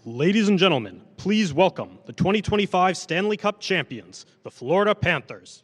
Ladies and gentlemen, please welcome the 2025 Stanley Cup Champions, the Florida Panthers.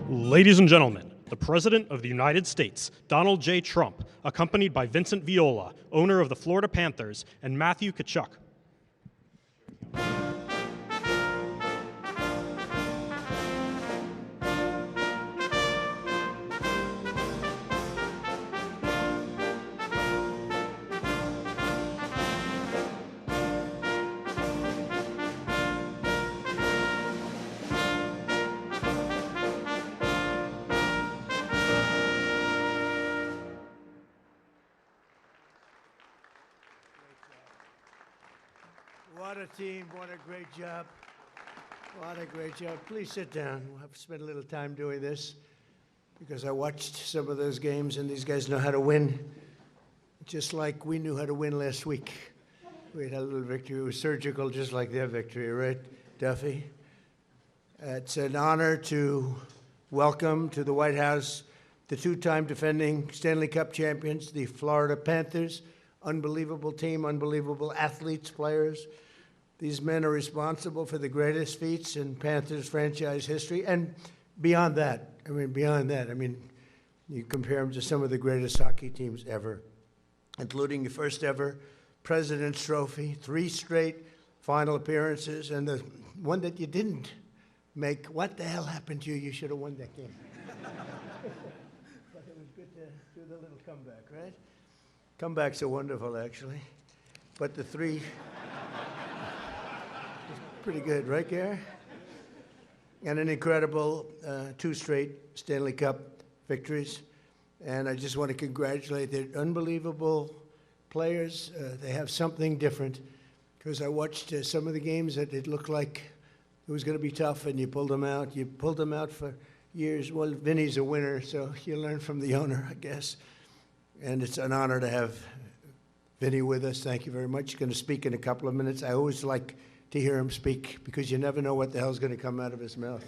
Ladies and gentlemen, the President of the United States, Donald J. Trump, accompanied by Vincent Viola, owner of the Florida Panthers, and Matthew Tkachuk. What a team, what a great job. What a great job. Please sit down. We'll have to spend a little time doing this because I watched some of those games and these guys know how to win, just like we knew how to win last week. We had a little victory. It was surgical, just like their victory, right, Duffy? It's an honor to welcome to the White House the two-time defending Stanley Cup champions, the Florida Panthers. Unbelievable team, unbelievable athletes, players. These men are responsible for the greatest feats in Panthers franchise history. And beyond that, you compare them to some of the greatest hockey teams ever, including the first ever President's Trophy, 3 straight final appearances, and the one that you didn't make. What the hell happened to you? You should have won that game. But it was good to do the little comeback, right? Comebacks are wonderful, actually. But the 3... pretty good, right, Gary? And an incredible 2 straight Stanley Cup victories. And I just want to congratulate the unbelievable players. They have something different. Because I watched some of the games that it looked like it was going to be tough, and you pulled them out. You pulled them out for years. Well, Vinny's a winner, so you learn from the owner, I guess. And it's an honor to have Vinny with us. Thank you very much. He's going to speak in a couple of minutes. I always like to hear him speak because you never know what the hell's going to come out of his mouth.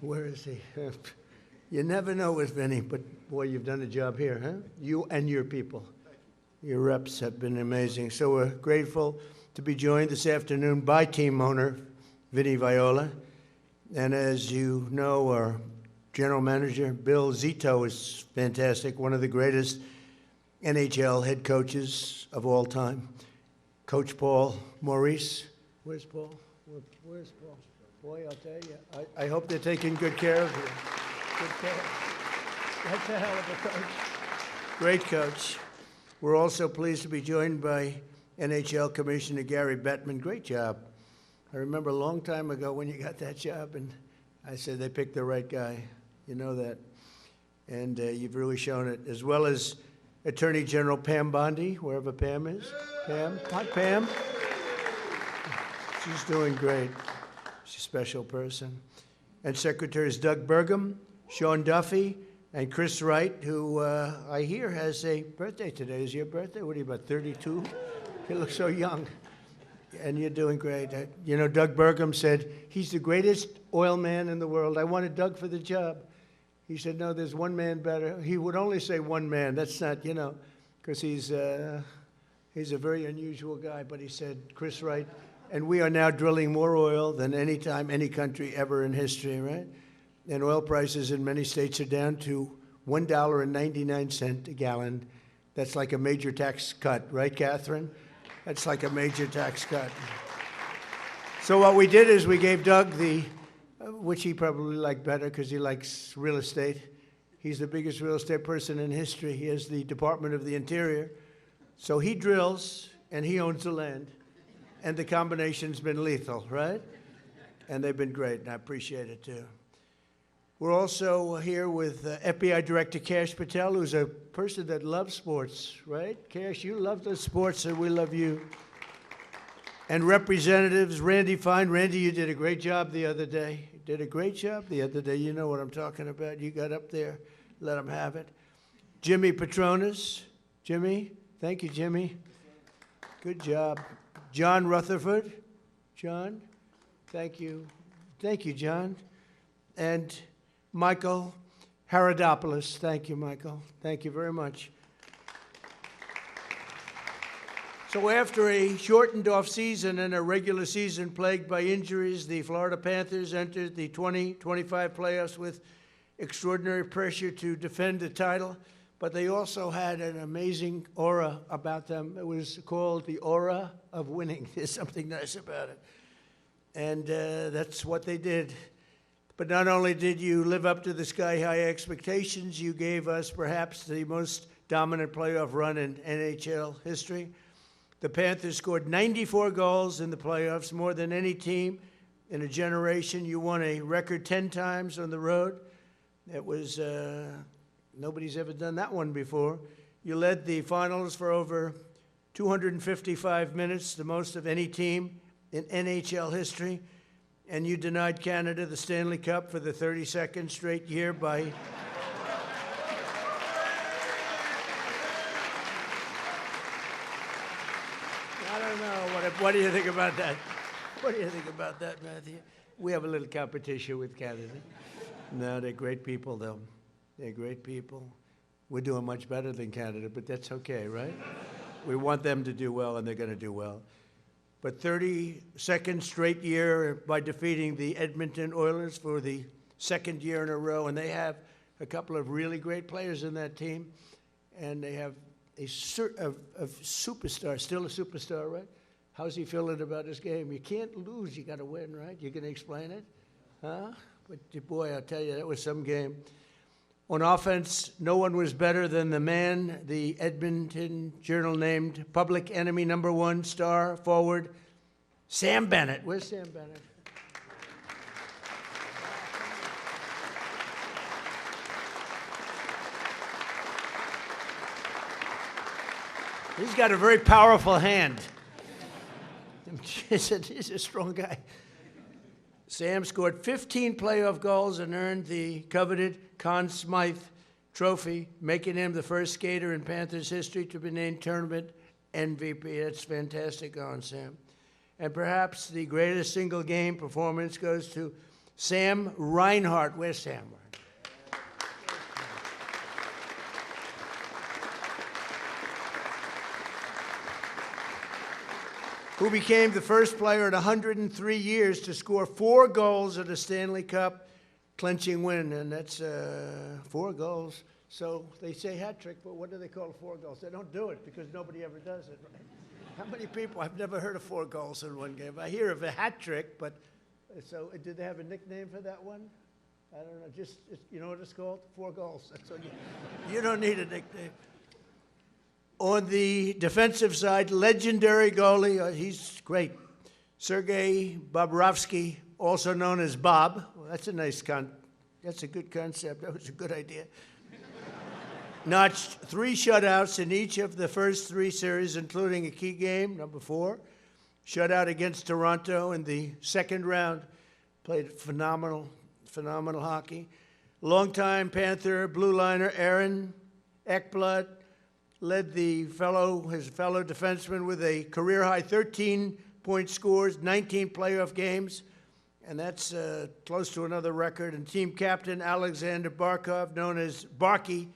Where is he? You never know with Vinny, but boy, you've done a job here, huh? You and your people. Your reps have been amazing. So we're grateful to be joined this afternoon by team owner Vinny Viola. And as you know, our general manager, Bill Zito, is fantastic, one of the greatest NHL head coaches of all time. Coach Paul Maurice. Where's Paul? Where's Paul? Boy, I'll tell you, I hope they're taking good care of you. Good care. That's a hell of a coach. Great coach. We're also pleased to be joined by NHL Commissioner Gary Bettman. Great job. I remember a long time ago when you got that job, and I said they picked the right guy. You know that. And you've really shown it, as well as Attorney General Pam Bondi, wherever Pam is. Pam? Hi, Pam. She's doing great. She's a special person. And Secretaries Doug Burgum, Sean Duffy, and Chris Wright, who I hear has a birthday today. Is your birthday? What are you, about 32? You look so young. And you're doing great. You know, Doug Burgum said, he's the greatest oil man in the world. I wanted Doug for the job. He said, no, there's one man better. He would only say one man. That's not, you know, because he's a very unusual guy. But he said, Chris Wright, and we are now drilling more oil than any time, any country ever in history, right? And oil prices in many states are down to $1.99 a gallon. That's like a major tax cut, right, Catherine? That's like a major tax cut. So what we did is we gave Doug the, which he probably liked better because he likes real estate. He's the biggest real estate person in history. He has the Department of the Interior. So he drills and he owns the land. And the combination's been lethal, right? And they've been great, and I appreciate it too. We're also here with FBI Director Kash Patel, who's a person that loves sports, right? Kash, you love the sports, and we love you. And Representatives Randy Fine. Randy, you did a great job the other day. You did a great job the other day. You know what I'm talking about. You got up there. Let them have it. Jimmy Petronas. Jimmy, thank you, Jimmy. Good job. John Rutherford. John, thank you. Thank you, John. And Michael Haradopoulos. Thank you, Michael. Thank you very much. So after a shortened off-season and a regular season plagued by injuries, the Florida Panthers entered the 2025 playoffs with extraordinary pressure to defend the title, but they also had an amazing aura about them. It was called the aura of winning. There's something nice about it. And that's what they did. But not only did you live up to the sky-high expectations, you gave us perhaps the most dominant playoff run in NHL history. The Panthers scored 94 goals in the playoffs, more than any team in a generation. You won a record 10 times on the road. It was, nobody's ever done that one before. You led the finals for over 255 minutes, the most of any team in NHL history. And you denied Canada the Stanley Cup for the 32nd straight year by... I don't know. What do you think about that? What do you think about that, Matthew? We have a little competition with Canada. No, they're great people, though. They're great people. We're doing much better than Canada, but that's okay, right? We want them to do well, and they're going to do well. But 32nd straight year by defeating the Edmonton Oilers for the second year in a row, and they have a couple of really great players in that team, and they have a superstar, still a superstar, right? How's he feeling about his game? You can't lose, you got to win, right? You can explain it? Huh? But boy, I'll tell you, that was some game. On offense, no one was better than the man the Edmonton Journal named public enemy #1 star forward, Sam Bennett. Where's Sam Bennett? He's got a very powerful hand. He's a strong guy. Sam scored 15 playoff goals and earned the coveted Conn Smythe Trophy, making him the first skater in Panthers history to be named tournament MVP. That's fantastic on Sam. And perhaps the greatest single game performance goes to Sam Reinhart. Where's Sam? who became the first player in 103 years to score 4 goals at a Stanley Cup clinching win, and that's 4 goals. So they say hat trick, but what do they call 4 goals? They don't do it because nobody ever does it. Right? How many people? I've never heard of 4 goals in one game. I hear of a hat trick, but so did they have a nickname for that one? I don't know. Just you know what it's called? 4 goals. That's what you don't need a nickname. On the defensive side, legendary goalie, he's great. Sergei Bobrovsky, also known as Bob. Well, that's a that's a good concept. That was a good idea. Notched 3 shutouts in each of the first 3 series, including a key game, number 4. Shutout against Toronto in the second round. Played phenomenal hockey. Longtime Panther blue liner Aaron Ekblad led his fellow defenseman with a career-high 13-point scores, 19 playoff games, and that's close to another record. And team captain Alexander Barkov, known as Barky,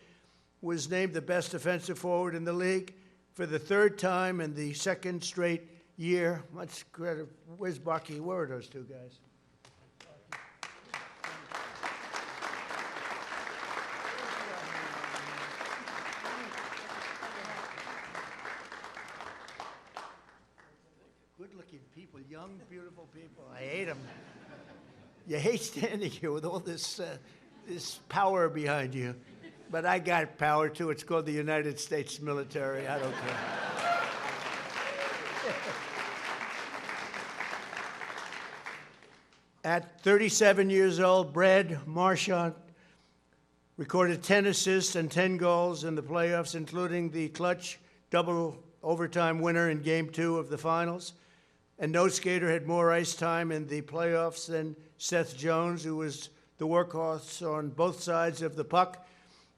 was named the best defensive forward in the league for the 3rd time in the 2nd straight year. Much credit. Where's Barky? Where are those 2 guys? Good-looking people, young, beautiful people. I hate them. You hate standing here with all this power behind you. But I got power, too. It's called the United States military. I don't care. At 37 years old, Brad Marchand recorded 10 assists and 10 goals in the playoffs, including the clutch double overtime winner in Game 2 of the finals. And no skater had more ice time in the playoffs than Seth Jones, who was the workhorse on both sides of the puck.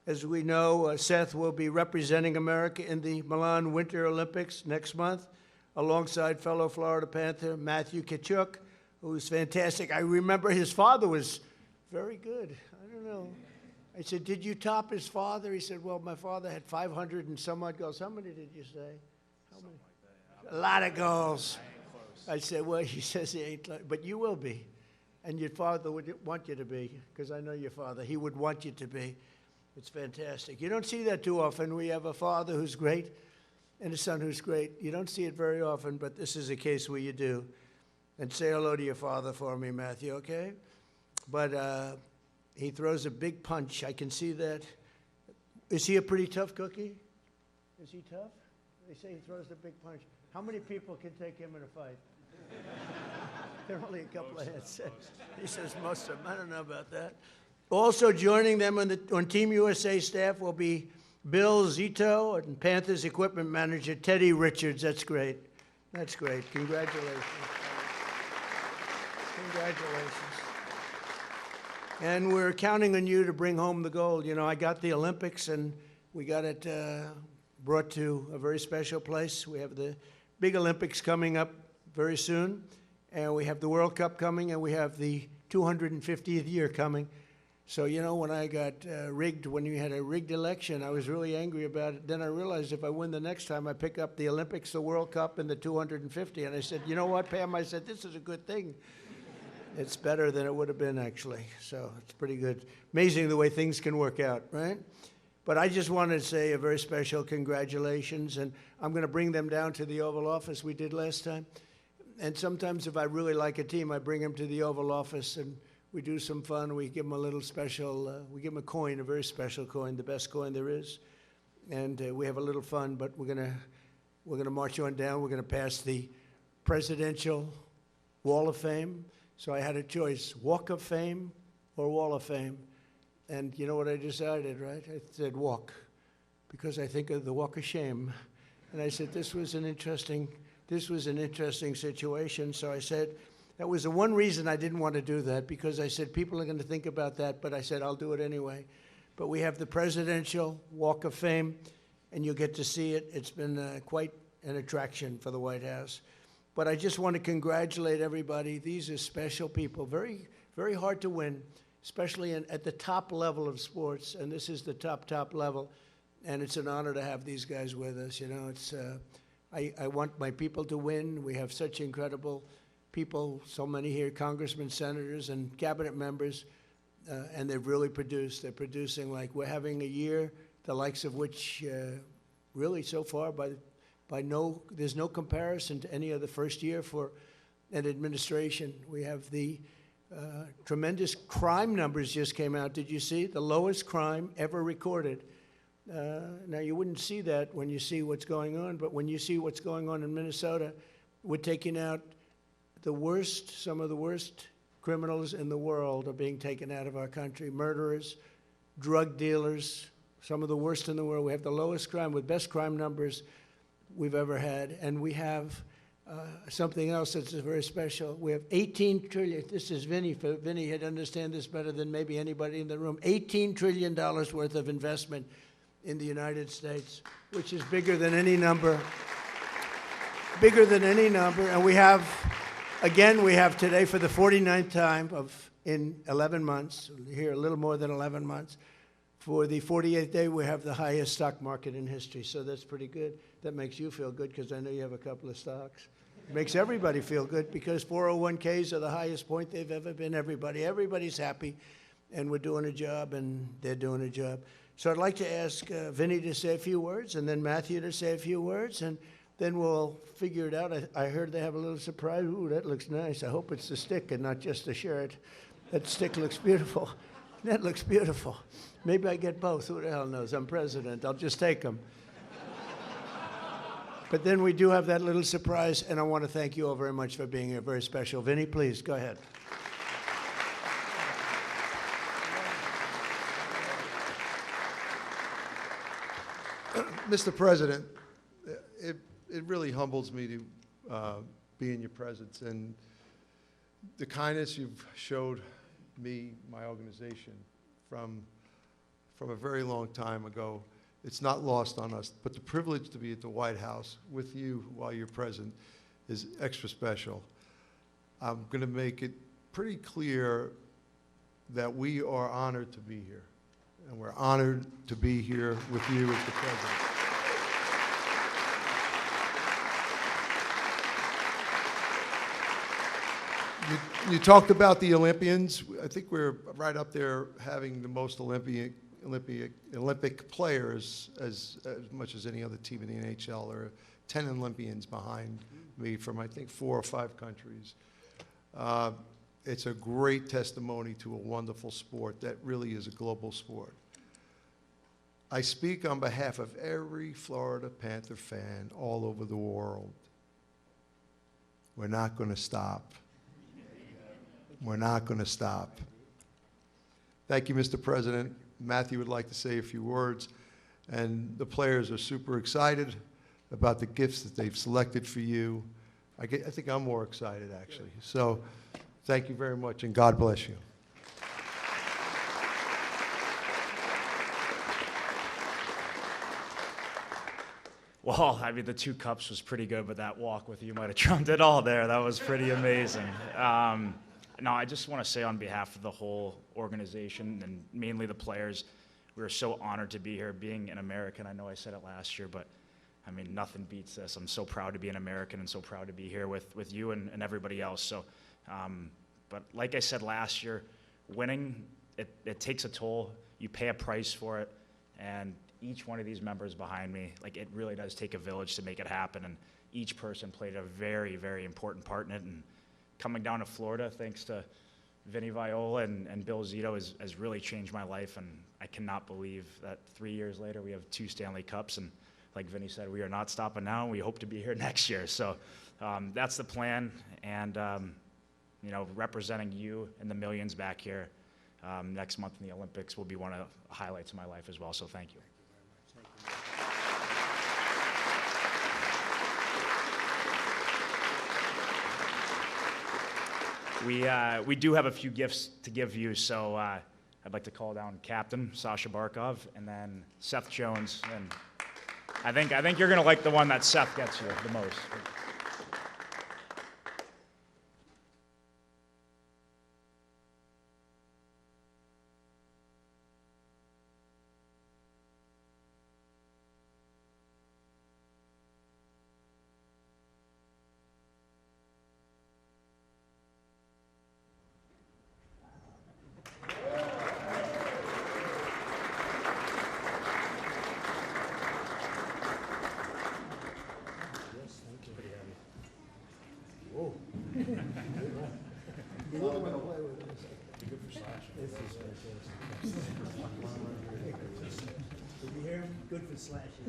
As we know, Seth will be representing America in the Milan Winter Olympics next month, alongside fellow Florida Panther Matthew Tkachuk, who's fantastic. I remember his father was very good. I don't know. I said, did you top his father? He said, well, my father had 500 and some odd goals. How many did you say? How many? Like that. A lot of goals. I said, well, he says he ain't, but you will be. And your father would want you to be, because I know your father. He would want you to be. It's fantastic. You don't see that too often. We have a father who's great and a son who's great. You don't see it very often, but this is a case where you do. And say hello to your father for me, Matthew, okay? But he throws a big punch. I can see that. Is he a pretty tough cookie? Is he tough? They say he throws a big punch. How many people can take him in a fight? There are only a couple of heads. He says most of them. I don't know about that. Also joining them on Team USA staff will be Bill Zito and Panthers equipment manager Teddy Richards. That's great. That's great. Congratulations. Congratulations. And we're counting on you to bring home the gold. You know, I got the Olympics, and we got it brought to a very special place. We have the big Olympics coming up very soon, and we have the World Cup coming, and we have the 250th year coming. So, you know, when I got rigged, when you had a rigged election, I was really angry about it. Then I realized if I win the next time, I pick up the Olympics, the World Cup, and the 250. And I said, you know what, Pam? I said, this is a good thing. It's better than it would have been, actually. So it's pretty good. Amazing the way things can work out, right? But I just wanted to say a very special congratulations. And I'm going to bring them down to the Oval Office we did last time. And sometimes if I really like a team, I bring them to the Oval Office and we do some fun. We give them a little special, we give them a coin, a very special coin, the best coin there is. And we have a little fun, but we're gonna march on down. We're gonna pass the Presidential Wall of Fame. So I had a choice, Walk of Fame or Wall of Fame. And you know what I decided, right? I said walk, because I think of the Walk of Shame. And I said this was an interesting situation. So I said, that was the one reason I didn't want to do that, because I said people are going to think about that, but I said I'll do it anyway. But we have the Presidential Walk of Fame, and you'll get to see it. It's been quite an attraction for the White House. But I just want to congratulate everybody. These are special people, very, very hard to win, especially at the top level of sports, and this is the top level, and it's an honor to have these guys with us. You know, it's I want my people to win. We have such incredible people, so many here, congressmen, senators, and cabinet members, and they've really produced. They're producing like we're having a year, the likes of which really so far there's no comparison to any other first year for an administration. We have the tremendous crime numbers just came out. Did you see? The lowest crime ever recorded. Now, you wouldn't see that when you see what's going on, but when you see what's going on in Minnesota, we're taking out the worst, some of the worst criminals in the world are being taken out of our country. Murderers, drug dealers, some of the worst in the world. We have the lowest crime with best crime numbers we've ever had. And we have something else that's very special. We have 18 trillion. This is Vinny. Vinny had understand this better than maybe anybody in the room. $18 trillion worth of investment in the United States, which is bigger than any number. Bigger than any number. And we have, again, we have today for the 49th time in 11 months, here a little more than 11 months, for the 48th day, we have the highest stock market in history. So that's pretty good. That makes you feel good because I know you have a couple of stocks. It makes everybody feel good because 401ks are the highest point they've ever been. Everybody's happy, and we're doing a job, and they're doing a job. So I'd like to ask Vinny to say a few words, and then Matthew to say a few words, and then we'll figure it out. I heard they have a little surprise. Ooh, that looks nice. I hope it's the stick and not just the shirt. That stick looks beautiful. That looks beautiful. Maybe I get both. Who the hell knows? I'm president. I'll just take them. But then we do have that little surprise, and I want to thank you all very much for being here. Very special. Vinny, please, go ahead. Mr. President, it really humbles me to be in your presence, and the kindness you've showed me, my organization, from a very long time ago, it's not lost on us. But the privilege to be at the White House with you while you're present is extra special. I'm going to make it pretty clear that we are honored to be here, and we're honored to be here with you as the president. You talked about the Olympians. I think we're right up there having the most Olympic players as much as any other team in the NHL. There are 10 Olympians behind me from, I think, 4 or 5 countries. It's a great testimony to a wonderful sport that really is a global sport. I speak on behalf of every Florida Panther fan all over the world. We're not going to stop. We're not going to stop. Thank you, Mr. President. Matthew would like to say a few words, and the players are super excited about the gifts that they've selected for you. I think I'm more excited, actually. So thank you very much, and God bless you. Well, I mean, the 2 cups was pretty good, but that walk with you might have trumped it all there. That was pretty amazing. No, I just want to say on behalf of the whole organization and mainly the players, we are so honored to be here. Being an American, I know I said it last year, but I mean, nothing beats this. I'm so proud to be an American and so proud to be here with you and everybody else. So, but like I said last year, winning, it takes a toll. You pay a price for it, and each one of these members behind me, like, it really does take a village to make it happen, and each person played a very, very important part in it. And coming down to Florida, thanks to Vinny Viola and Bill Zito, has really changed my life, and I cannot believe that 3 years later we have 2 Stanley Cups, and like Vinny said, we are not stopping now, and we hope to be here next year. So that's the plan, and you know, representing you and the millions back here next month in the Olympics will be one of the highlights of my life as well, so thank you. We do have a few gifts to give you, so I'd like to call down Captain Sasha Barkov and then Seth Jones, and I think you're gonna like the one that Seth gets you the most. This is fantastic. Did you hear him? Good for slashing.